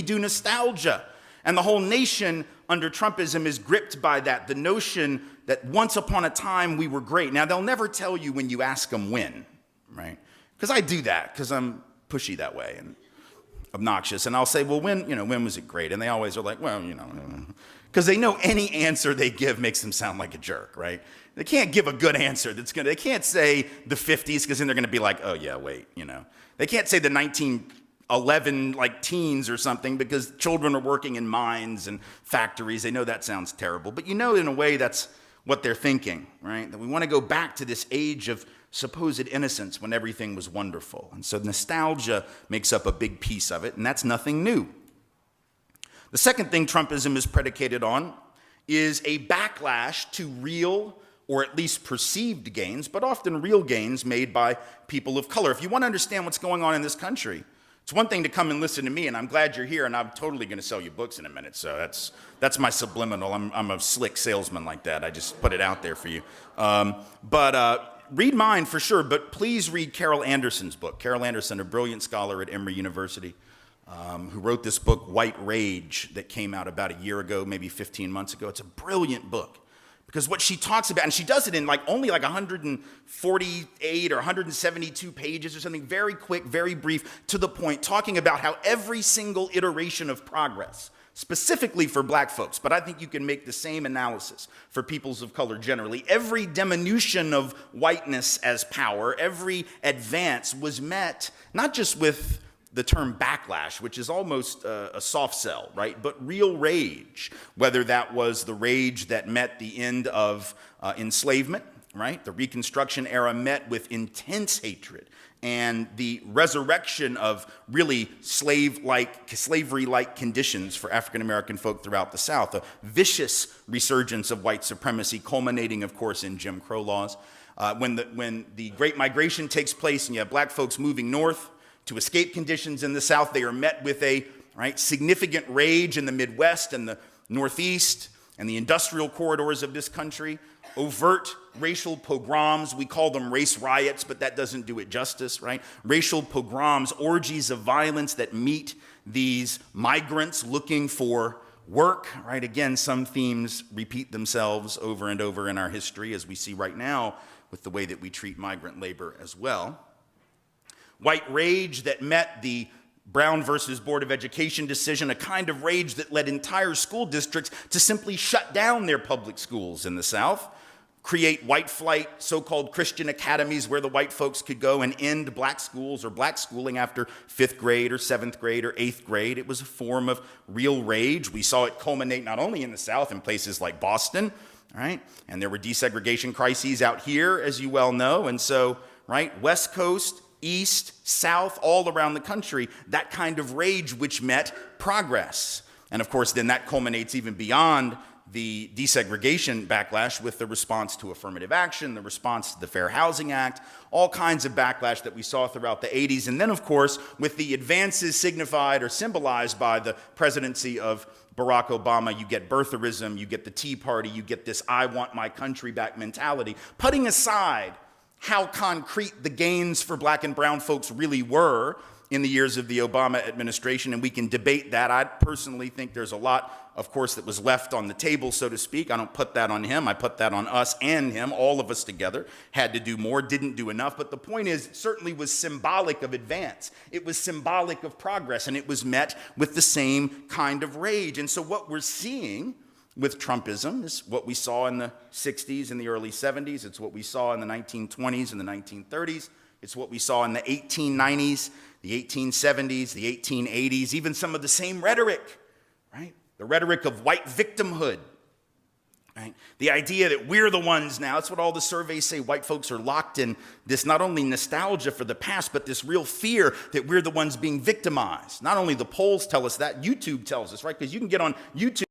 do nostalgia. And the whole nation under Trumpism is gripped by that, the notion that once upon a time we were great. Now, they'll never tell you when you ask them when, right? Because I do that, because I'm pushy that way and obnoxious. And I'll say, well, when was it great? And they always are like, well, because they know any answer they give makes them sound like a jerk, right? They can't give a good answer they can't say the 50s, because then they're going to be like, oh yeah, wait, They can't say the 1911 teens or something, because children are working in mines and factories. They know that sounds terrible, but in a way that's what they're thinking, right? That we want to go back to this age of supposed innocence when everything was wonderful. And so nostalgia makes up a big piece of it, and that's nothing new. The second thing Trumpism is predicated on is a backlash to real, or at least perceived gains, but often real gains made by people of color. If you want to understand what's going on in this country, it's one thing to come and listen to me, and I'm glad you're here, and I'm totally going to sell you books in a minute, so that's my subliminal. I'm a slick salesman like that. I just put it out there for you. Read mine for sure, but please read Carol Anderson's book. Carol Anderson, a brilliant scholar at Emory University, who wrote this book, White Rage, that came out about a year ago, maybe 15 months ago. It's a brilliant book. Because what she talks about, and she does it in only 148 or 172 pages or something, very quick, very brief, to the point, talking about how every single iteration of progress, specifically for black folks, but I think you can make the same analysis for peoples of color generally, every diminution of whiteness as power, every advance was met not just with the term backlash, which is almost a soft sell, right? But real rage, whether that was the rage that met the end of enslavement, right? The Reconstruction era met with intense hatred, and the resurrection of really slavery-like conditions for African-American folk throughout the South, a vicious resurgence of white supremacy, culminating, of course, in Jim Crow laws. When the Great Migration takes place and you have black folks moving north to escape conditions in the South, they are met with a significant rage in the Midwest and the Northeast and the industrial corridors of this country, overt racial pogroms. We call them race riots, but that doesn't do it justice, right? Racial pogroms, orgies of violence that meet these migrants looking for work, right? Again, some themes repeat themselves over and over in our history, as we see right now with the way that we treat migrant labor as well. White rage that met the Brown versus Board of Education decision, a kind of rage that led entire school districts to simply shut down their public schools in the South, create white flight, so-called Christian academies where the white folks could go and end black schools or black schooling after 5th grade or 7th grade or 8th grade. It was a form of real rage. We saw it culminate not only in the South, in places like Boston, right? And there were desegregation crises out here, as you well know. And so, right, West Coast, East, South, all around the country, that kind of rage which met progress. And of course, then that culminates even beyond the desegregation backlash with the response to affirmative action, the response to the Fair Housing Act, all kinds of backlash that we saw throughout the 80s. And then, of course, with the advances signified or symbolized by the presidency of Barack Obama, you get birtherism, you get the Tea Party, you get this I want my country back mentality, putting aside how concrete the gains for black and brown folks really were in the years of the Obama administration, and we can debate that. I personally think there's a lot, of course, that was left on the table, so to speak. I don't put that on him. I put that on us and him. All of us together had to do more, didn't do enough. But the point is, it certainly was symbolic of advance. It was symbolic of progress, and it was met with the same kind of rage. And so what we're seeing with Trumpism is what we saw in the 60s and the early 70s. It's what we saw in the 1920s and the 1930s. It's what we saw in the 1890s, the 1870s, the 1880s, even some of the same rhetoric, right? The rhetoric of white victimhood, right? The idea that we're the ones now, that's what all the surveys say, white folks are locked in this not only nostalgia for the past, but this real fear that we're the ones being victimized. Not only the polls tell us that, YouTube tells us, right? Because you can get on YouTube